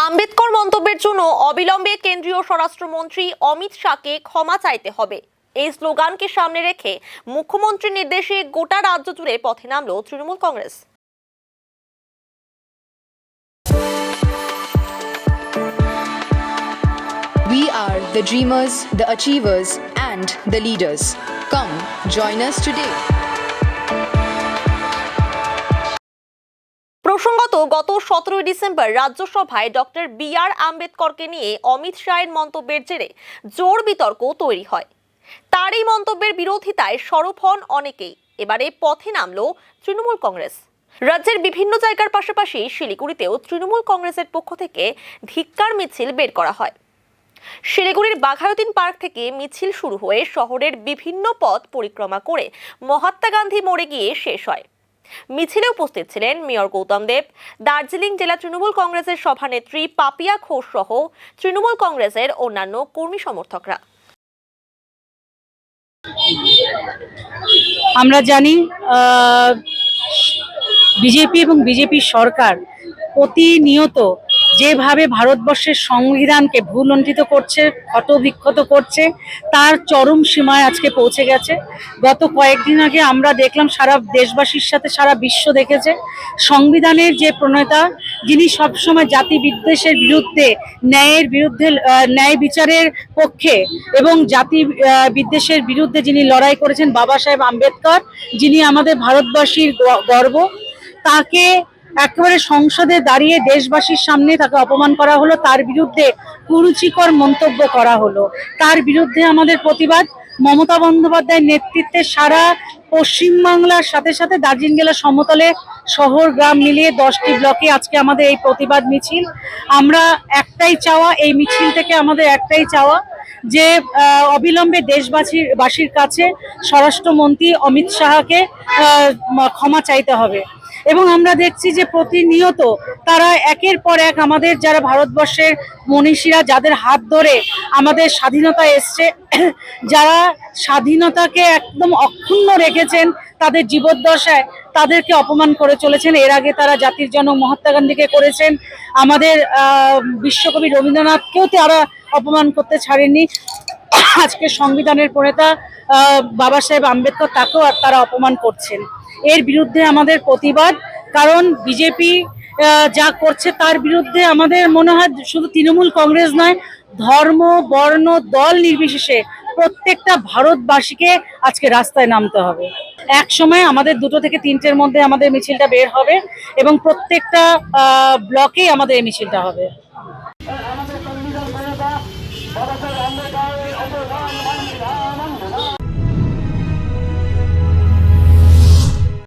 আম্বেদকর মন্তব্যের জন্য অবিলম্বে কেন্দ্রীয় স্বরাষ্ট্রমন্ত্রী অমিত শাহকে ক্ষমা চাইতে হবে। এই স্লোগানকে সামনে রেখে মুখ্যমন্ত্রীর নির্দেশে গোটা রাজ্য জুড়ে পথে নামল Trinamool Congress. We are the dreamers, the achievers, and the leaders. Come, join us today. প্রসঙ্গত, গত 17 ডিসেম্বর রাজ্যসভায় ডক্টর বি.আর. আম্বেদকরকে নিয়ে অমিত শাহের মন্তব্যের জেরে জোর বিতর্ক তৈরি হয়। তার এই মন্তব্যের বিরোধিতায় সরব হন অনেকেই। এবারে পথে নামল তৃণমূল কংগ্রেস। রাজ্যের বিভিন্ন জায়গার পাশাপাশি শিলিগুড়িতেও তৃণমূল কংগ্রেসের পক্ষ থেকে ধিক্কার মিছিল বের করা হয়। শিলিগুড়ির বাঘাযতীন পার্ক থেকে মিছিল শুরু হয়ে শহরের বিভিন্ন পথ পরিক্রমা করে মহাত্মা গান্ধী মোড়ে গিয়ে শেষ হয়। মিছিলে উপস্থিত ছিলেন মেয়র গৌতম দেব, দার্জিলিং জেলা তৃণমূল কংগ্রেসের সভানেত্রী পাপিয়া ঘোষ সহ তৃণমূল কংগ্রেসের অন্যান্য কর্মী সমর্থকরা। আমরা জানি বিজেপি এবং বিজেপি সরকার প্রতিনিয়ত যেভাবে ভারতবর্ষের সংবিধানকে ভূলুণ্ঠিত করছে, ক্ষতবিক্ষত করছে, তার চরম সীমায় আজকে পৌঁছে গেছে। গত কয়েকদিন আগে আমরা দেখলাম, সারা দেশবাসীর সাথে সারা বিশ্ব দেখেছে, সংবিধানের যে প্রণেতা, যিনি সবসময় জাতি বিদ্বেষের বিরুদ্ধে, ন্যায়ের বিরুদ্ধে, ন্যায় বিচারের পক্ষে এবং জাতি বিদ্বেষের বিরুদ্ধে যিনি লড়াই করেছেন, বাবা সাহেব আম্বেদকর, যিনি আমাদের ভারতবাসীর গর্ব, তাকে একেবারে সংসদে দাঁড়িয়ে দেশবাসীর সামনে তাকে অপমান করা হলো, তার বিরুদ্ধে কুরুচিকর মন্তব্য করা হলো। তার বিরুদ্ধে আমাদের প্রতিবাদ। মমতা বন্দ্যোপাধ্যায়ের নেতৃত্বে সারা পশ্চিমবাংলার সাথে সাথে দার্জিলিং জেলার সমতলে শহর গ্রাম মিলিয়ে 10টি ব্লকে আজকে আমাদের এই প্রতিবাদ মিছিল। আমরা একটাই চাওয়া, এই মিছিল থেকে আমাদের একটাই চাওয়া যে অবিলম্বে দেশবাসীর কাছে স্বরাষ্ট্রমন্ত্রী অমিত শাহকে ক্ষমা চাইতে হবে। এবং আমরা দেখছি যে প্রতিনিয়ত তারা একের পর এক আমাদের যারা ভারতবর্ষের মনীষীরা, যাদের হাত ধরে আমাদের স্বাধীনতা এসছে, যারা স্বাধীনতাকে একদম অক্ষুণ্ণ রেখেছেন তাদের জীবদ্দশায়, তাদেরকে অপমান করে চলেছেন। এর আগে তারা জাতির জনক মহাত্মা গান্ধীকে করেছেন, আমাদের বিশ্বকবি রবীন্দ্রনাথকেও তারা অপমান করতে ছাড়েননি। আজকে সংবিধানের প্রণেতা বাবা সাহেব আম্বেদকর, তাকেও তারা অপমান করছেন। এর বিরুদ্ধে আমাদের প্রতিবাদ, কারণ বিজেপি যা করছে তার বিরুদ্ধে আমাদের মনে হয় শুধু তৃণমূল কংগ্রেস নয়, ধর্ম বর্ণ দল নির্বিশেষে প্রত্যেকটা ভারতবাসীকে আজকে রাস্তায় নামতে হবে। এক সময় আমাদের 2টো থেকে 3টের মধ্যে আমাদের মিছিলটা বের হবে এবং প্রত্যেকটা ব্লকেই আমাদের এই মিছিলটা হবে।